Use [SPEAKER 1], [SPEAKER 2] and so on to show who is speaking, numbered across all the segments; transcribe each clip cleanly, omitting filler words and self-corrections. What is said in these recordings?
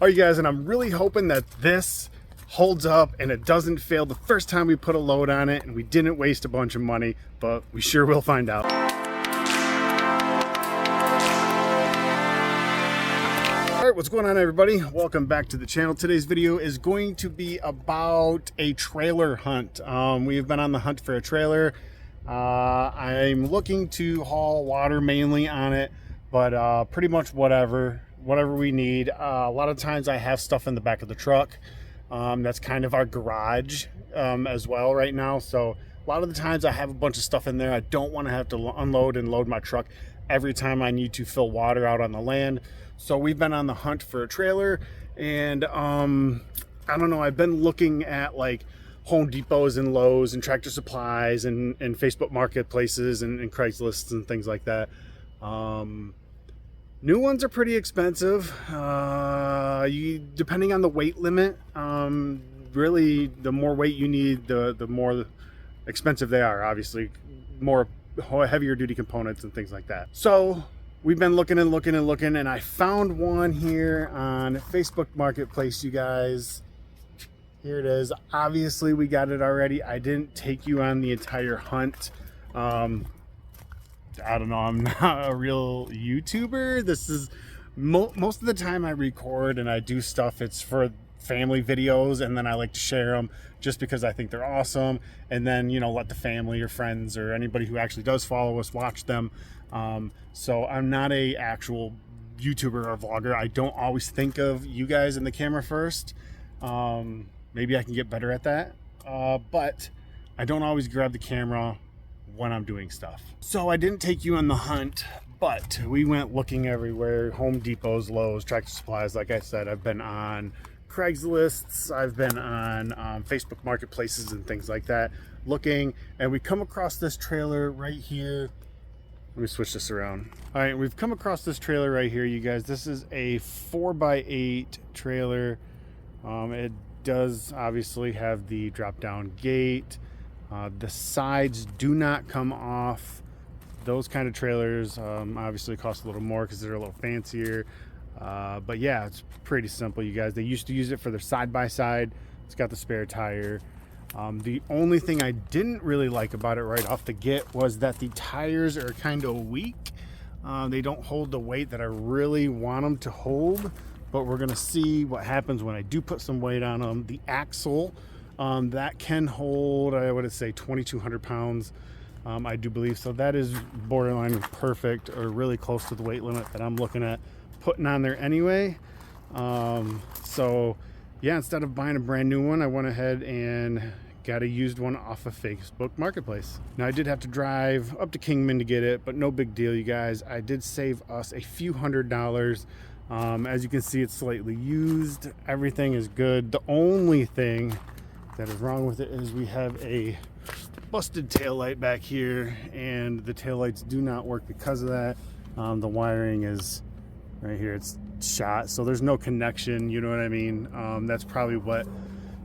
[SPEAKER 1] All right, you guys, and I'm really hoping that this holds up and it doesn't fail the first time we put a load on it and we didn't waste a bunch of money, but we sure will find out. All right, what's going on, everybody? Welcome back to the channel. Today's video is going to be about a trailer hunt. We've been on the hunt for a trailer. I'm looking to haul water mainly on it, but pretty much whatever we need. A lot of times I have stuff in the back of the truck. That's kind of our garage as well right now. So a lot of the times I have a bunch of stuff in there. I don't want to have to unload and load my truck every time I need to fill water out on the land. So we've been on the hunt for a trailer, and I don't know, I've been looking at like Home Depots and Lowe's and Tractor Supplies and Facebook marketplaces and Craigslist and things like that. New ones are pretty expensive. Depending on the weight limit, really the more weight you need, the more expensive they are. Obviously, more heavier duty components and things like that. So we've been looking and looking and looking, and I found one here on Facebook Marketplace, you guys. Here it is. Obviously, we got it already. I didn't take you on the entire hunt. I don't know, I'm not a real YouTuber. This is most of the time I record and I do stuff, it's for family videos, and then I like to share them just because I think they're awesome, and then, you know, let the family or friends or anybody who actually does follow us watch them. So I'm not a actual YouTuber or vlogger. I don't always think of you guys in the camera first. Maybe I can get better at that, but I don't always grab the camera when I'm doing stuff. So I didn't take you on the hunt, but we went looking everywhere. Home Depots, Lowe's, Tractor Supplies. Like I said, I've been on Craigslist, I've been on Facebook marketplaces and things like that looking, and we come across this trailer right here. Let me switch this around. All right, we've come across this trailer right here, you guys. This is a 4x8 trailer. It does obviously have the drop down gate. The sides do not come off. Those kind of trailers obviously cost a little more because they're a little fancier. But yeah, it's pretty simple, you guys. They used to use it for their side-by-side. It's got the spare tire. The only thing I didn't really like about it right off the get was that the tires are kind of weak. They don't hold the weight that I really want them to hold, but we're gonna see what happens when I do put some weight on them. The axle, that can hold, I would say 2,200 pounds, I do believe. So that is borderline perfect, or really close to the weight limit that I'm looking at putting on there anyway. So yeah, instead of buying a brand new one, I went ahead and got a used one off of Facebook Marketplace. Now I did have to drive up to Kingman to get it, but no big deal, you guys. I did save us a few $100s. As you can see, it's slightly used. Everything is good. The only thing that is wrong with it is we have a busted tail light back here, and the tail lights do not work because of that. The wiring is right here, it's shot, so there's no connection, you know what I mean? That's probably what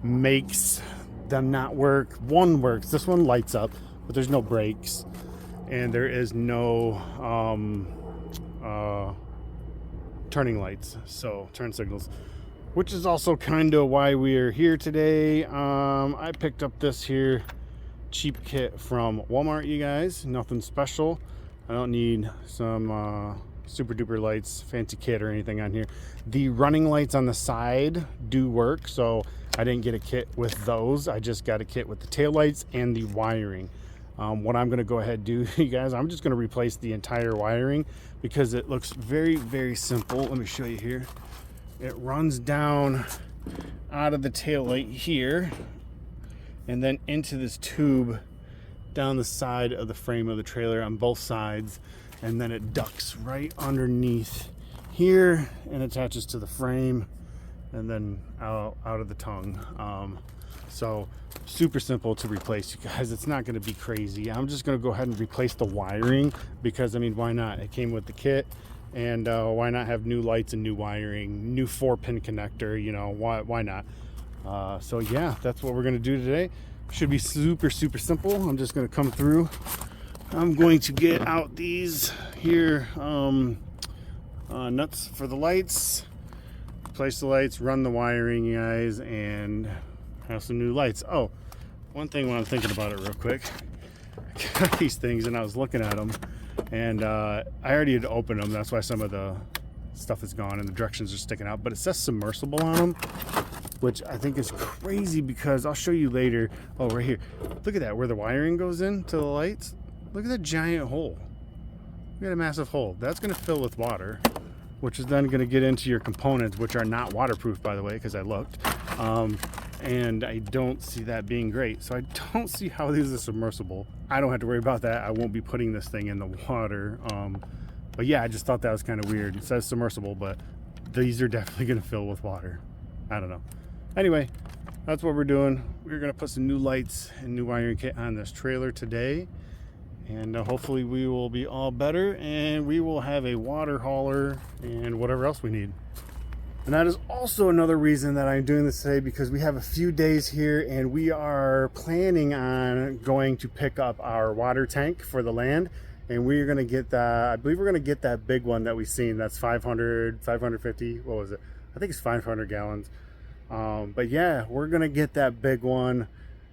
[SPEAKER 1] makes them not work. One works, this one lights up, but there's no brakes, and there is no turning lights, so turn signals, which is also kind of why we are here today. I picked up this here cheap kit from Walmart, you guys. Nothing special. I don't need some super duper lights, fancy kit or anything on here. The running lights on the side do work, so I didn't get a kit with those. I just got a kit with the tail lights and the wiring. What I'm going to go ahead and do, you guys, I'm just going to replace the entire wiring because it looks very, very simple. Let me show you here. It runs down out of the tail light here and then into this tube down the side of the frame of the trailer on both sides, and then it ducts right underneath here and attaches to the frame and then out of the tongue. So super simple to replace, you guys. It's not going to be crazy. I'm just going to go ahead and replace the wiring because, I mean, why not? It came with the kit, and why not have new lights and new wiring, new 4-pin connector, you know, why not? So yeah, that's what we're going to do today. Should be super simple. I'm just going to come through. I'm going to get out these here nuts for the lights. replace the lights, run the wiring, guys, and have some new lights. Oh, one thing when I'm thinking about it real quick, I got these things and I was looking at them, and I already had opened them. That's why some of the stuff is gone and the directions are sticking out, but it says submersible on them, which I think is crazy because I'll show you later. Oh, right here, look at that, where the wiring goes into the lights. Look at that giant hole. Look at a massive hole. That's going to fill with water, which is then going to get into your components, which are not waterproof, by the way, because I looked, and I don't see that being great. So I don't see how these are submersible. I don't have to worry about that. I won't be putting this thing in the water. But yeah, I just thought that was kind of weird. It says submersible, but these are definitely going to fill with water. I don't know. Anyway, that's what we're doing. We're going to put some new lights and new wiring kit on this trailer today. And hopefully we will be all better and we will have a water hauler and whatever else we need. And that is also another reason that I'm doing this today, because we have a few days here and we are planning on going to pick up our water tank for the land. And we're going to get that, I believe we're going to get that big one that we've seen. That's 550, what was it? I think it's 500 gallons. But yeah, we're going to get that big one.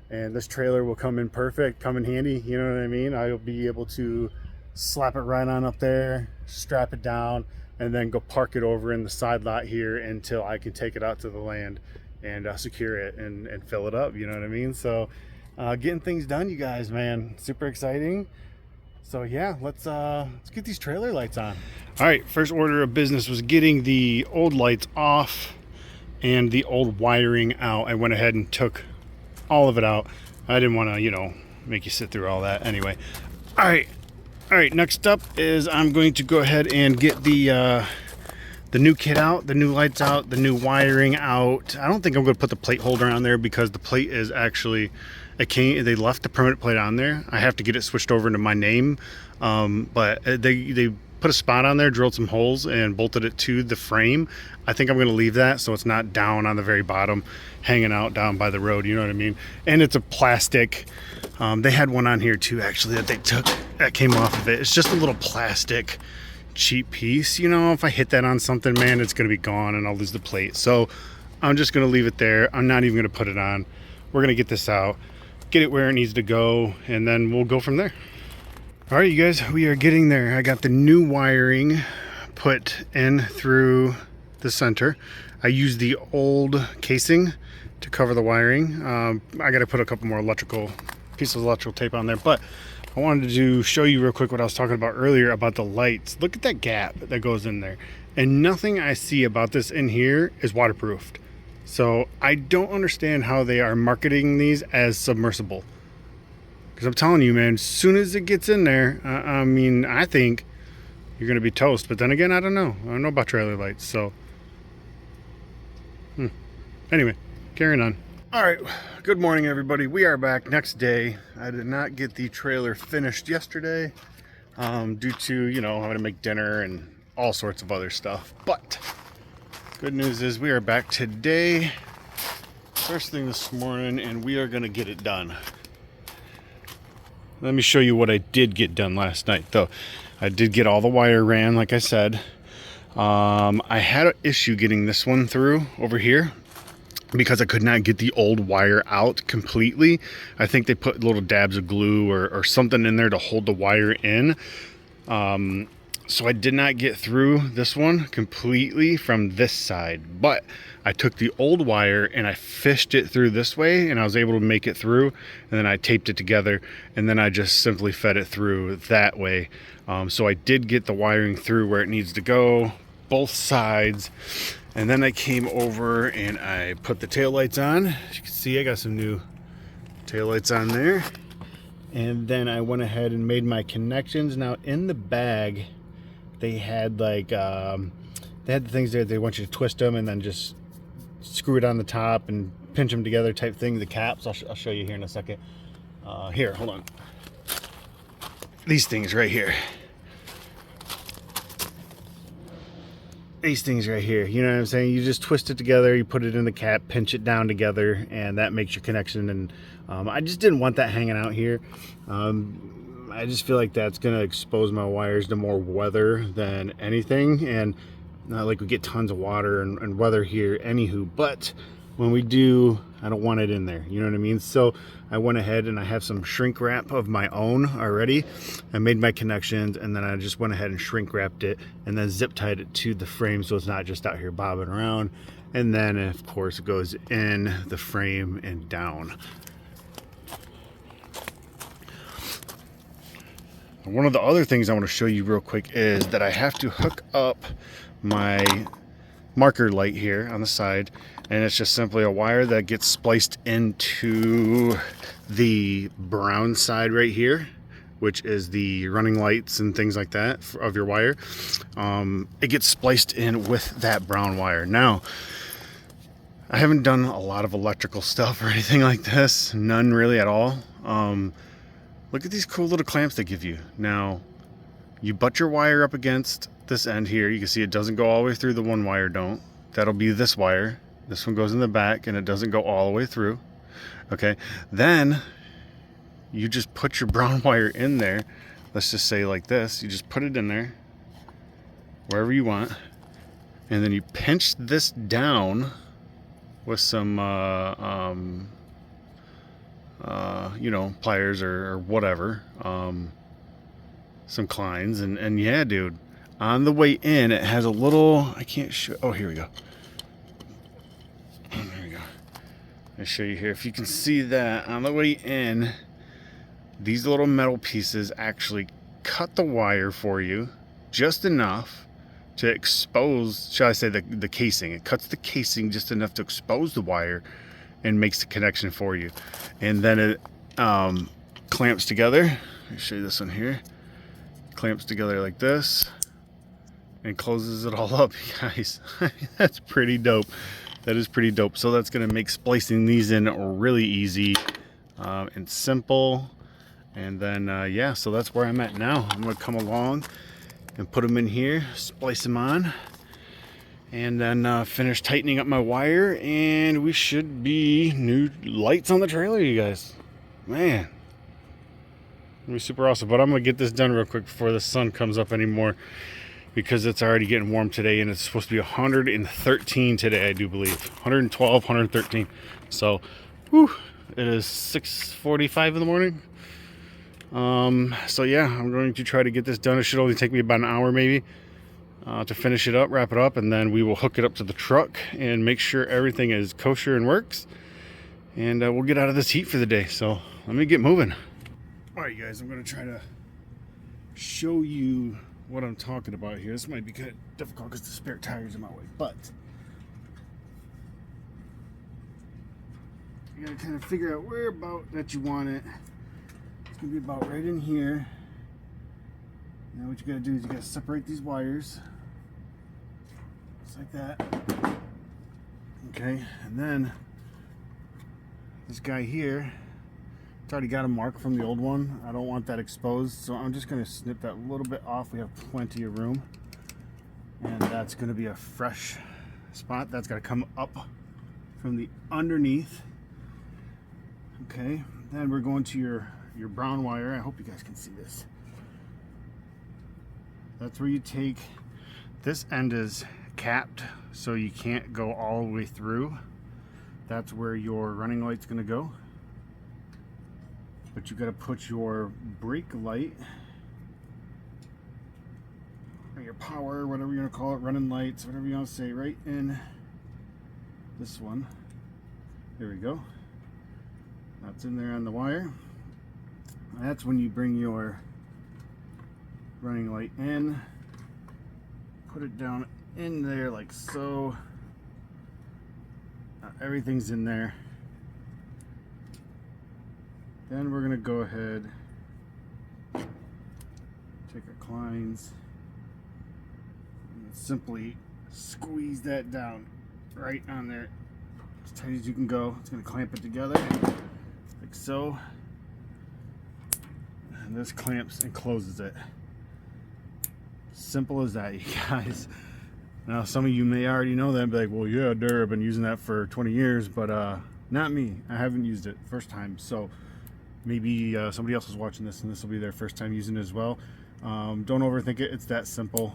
[SPEAKER 1] And this trailer will come in perfect, come in handy, you know what I mean? I'll be able to slap it right on up there, strap it down, and then go park it over in the side lot here until I can take it out to the land and secure it and fill it up, you know what I mean? So getting things done, you guys, man, super exciting. So yeah, let's get these trailer lights on. All right, first order of business was getting the old lights off and the old wiring out. I went ahead and took all of it out. I didn't want to, you know, make you sit through all that anyway. All right, next up is I'm going to go ahead and get the new kit out, the new lights out, the new wiring out. I don't think I'm going to put the plate holder on there because the plate is actually, they left the permanent plate on there. I have to get it switched over into my name, but they put a spot on there, drilled some holes and bolted it to the frame. I think I'm going to leave that so it's not down on the very bottom, hanging out down by the road, you know what I mean? And it's a plastic. They had one on here too, actually, that they took, that came off of it. It's just a little plastic cheap piece. You know, if I hit that on something, man, it's going to be gone and I'll lose the plate. So I'm just going to leave it there. I'm not even going to put it on. We're going to get this out, get it where it needs to go, and then we'll go from there. All right, you guys, we are getting there. I got the new wiring put in through the center. I used the old casing to cover the wiring. I got to put a couple more pieces of electrical tape on there, but I wanted to show you real quick what I was talking about earlier about the lights. Look at that gap that goes in there, and nothing I see about this in here is waterproofed. So I don't understand how they are marketing these as submersible. Because I'm telling you, man, as soon as it gets in there, I mean, I think you're going to be toast. But then again, I don't know. I don't know about trailer lights. So, anyway, carrying on. All right, good morning, everybody. We are back next day. I did not get the trailer finished yesterday due to, you know, having to make dinner and all sorts of other stuff. But good news is we are back today, first thing this morning, and we are going to get it done. Let me show you what I did get done last night, though. I did get all the wire ran, like I said. I had an issue getting this one through over here because I could not get the old wire out completely. I think they put little dabs of glue or something in there to hold the wire in. So I did not get through this one completely from this side, but I took the old wire and I fished it through this way and I was able to make it through, and then I taped it together and then I just simply fed it through that way. So I did get the wiring through where it needs to go, both sides. And then I came over and I put the taillights on. As you can see, I got some new taillights on there. And then I went ahead and made my connections. Now in the bag, they had like, they had the things there, they want you to twist them and then just screw it on the top and pinch them together type thing, the caps. I'll show you here in a second. Here, hold on. These things right here. These things right here, you know what I'm saying? You just twist it together, you put it in the cap, pinch it down together, and that makes your connection. And I just didn't want that hanging out here. I just feel like that's gonna expose my wires to more weather than anything, and Not like we get tons of water and weather here, anywho, but when we do, I don't want it in there, you know what I mean? So I went ahead and I have some shrink wrap of my own already. I made my connections, and then I just went ahead and shrink wrapped it and then zip tied it to the frame so it's not just out here bobbing around. And then of course it goes in the frame and down. One of the other things I want to show you real quick is that I have to hook up my marker light here on the side, and it's just simply a wire that gets spliced into the brown side right here, which is the running lights and things like that of your wire. It gets spliced in with that brown wire. Now, I haven't done a lot of electrical stuff or anything like this, none really at all. Look at these cool little clamps they give you. Now, you butt your wire up against this end here. You can see it doesn't go all the way through, the one wire don't. That'll be this wire. This one goes in the back and it doesn't go all the way through. Okay, then you just put your brown wire in there. Let's just say like this. You just put it in there, wherever you want. And then you pinch this down with some you know, pliers or whatever, some Kleins, and yeah, dude, on the way in it has a little, I can't show, oh, here we go. There we go. I'll show you here. If you can see that on the way in, these little metal pieces actually cut the wire for you just enough to expose, shall I say, the casing. It cuts the casing just enough to expose the wire and makes the connection for you. And then it clamps together. Let me show you this one here. Clamps together like this and closes it all up, guys. That's pretty dope. That is pretty dope. So that's gonna make splicing these in really easy and simple. And then yeah, so that's where I'm at now. I'm gonna come along and put them in here, splice them on, and then finish tightening up my wire, and we should be new lights on the trailer, you guys. Man, it'll be super awesome. But I'm gonna get this done real quick before the sun comes up anymore, because it's already getting warm today, and it's supposed to be 113 today, I do believe. 112, 113. So, whew, it is 6:45 in the morning. So yeah, I'm going to try to get this done. It should only take me about an hour maybe to finish it up, wrap it up, and then we will hook it up to the truck and make sure everything is kosher and works. And we'll get out of this heat for the day. So let me get moving. All right, guys, I'm going to try to show you what I'm talking about here. This might be kind of difficult because the spare tire's in my way, but you got to kind of figure out where about that you want it. It's going to be about right in here. Now what you got to do is you got to separate these wires just like that. Okay, and then this guy here, it's already got a mark from the old one. I don't want that exposed, so I'm just going to snip that a little bit off. We have plenty of room, and that's going to be a fresh spot. That's got to come up from the underneath. Okay, then we're going to your brown wire. I hope you guys can see this. That's where you take, this end is capped so you can't go all the way through. That's where your running light's gonna go. But you gotta put your brake light, or your power, whatever you're gonna call it, running lights, whatever you want to say, right in this one. There we go. That's in there on the wire. That's when you bring your running light in, put it down in there like so. Everything's in there. Then we're gonna go ahead, take our Kleins, and simply squeeze that down right on there as tight as you can go. It's gonna clamp it together like so. And this clamps and closes it. Simple as that, you guys. Now some of you may already know that and be like, well, yeah, duh, I've been using that for 20 years, but not me. I haven't used it first time. So maybe somebody else is watching this and this will be their first time using it as well. Don't overthink it. It's that simple.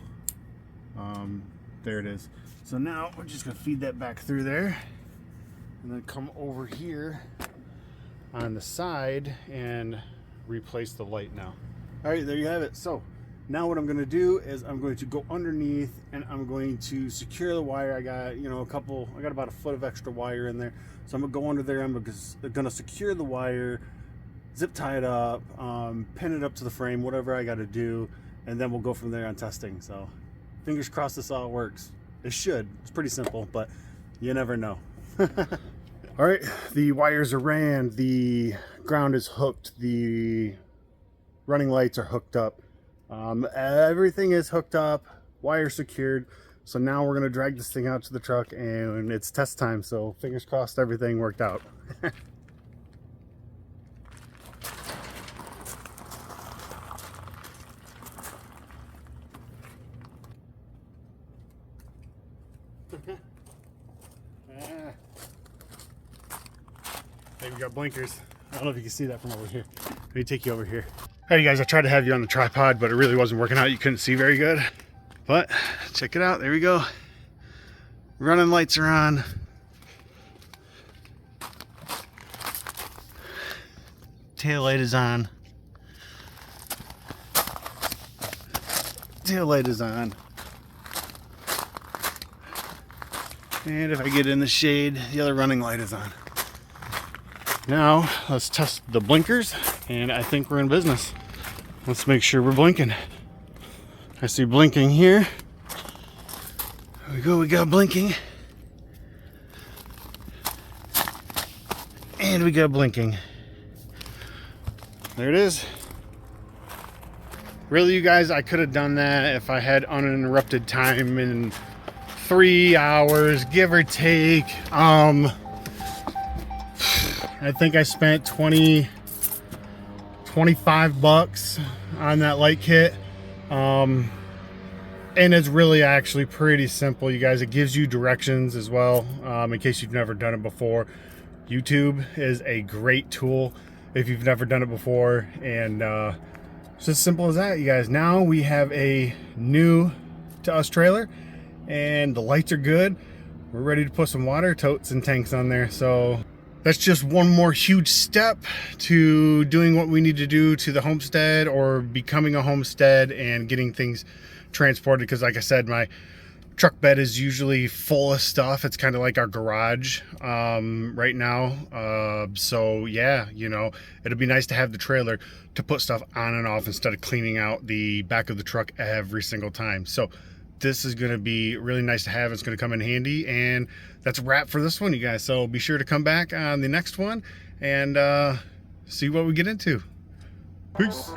[SPEAKER 1] There it is. So now we're just gonna feed that back through there and then come over here on the side and replace the light now. All right, there you have it. So now what I'm gonna do is I'm going to go underneath and I'm going to secure the wire. I got, I got about a foot of extra wire in there. So I'm gonna go under there, I'm gonna secure the wire, zip tie it up, pin it up to the frame, whatever I gotta do, and then we'll go from there on testing. So fingers crossed this all works. It should. It's pretty simple, but you never know. All right, the wires are ran, the ground is hooked, the running lights are hooked up. Everything is hooked up, wire secured. So now we're gonna drag this thing out to the truck and it's test time. So fingers crossed everything worked out. Hey, we got blinkers. I don't know if you can see that from over here. Let me take you over here. Hey guys, I tried to have you on the tripod, but it really wasn't working out. You couldn't see very good. But check it out, there we go. Running lights are on. Tail light is on. Tail light is on. And if I get in the shade, the other running light is on. Now, let's test the blinkers, and I think we're in business. Let's make sure we're blinking. I see blinking here. There we go, we got blinking. And we got blinking. There it is. Really, you guys, I could have done that if I had uninterrupted time in 3 hours, give or take. I think I spent 25 bucks on that light kit. And it's really actually pretty simple, you guys. It gives you directions as well, in case you've never done it before. YouTube is a great tool if you've never done it before. And it's as simple as that, you guys. Now we have a new to us trailer and the lights are good. We're ready to put some water totes and tanks on there. So that's just one more huge step to doing what we need to do to the homestead, or becoming a homestead and getting things transported. Because like I said, my truck bed is usually full of stuff. It's kind of like our garage right now. So yeah, it'd be nice to have the trailer to put stuff on and off instead of cleaning out the back of the truck every single time. So this is going to be really nice to have. It's going to come in handy. And that's a wrap for this one, you guys. So be sure to come back on the next one and see what we get into. Peace.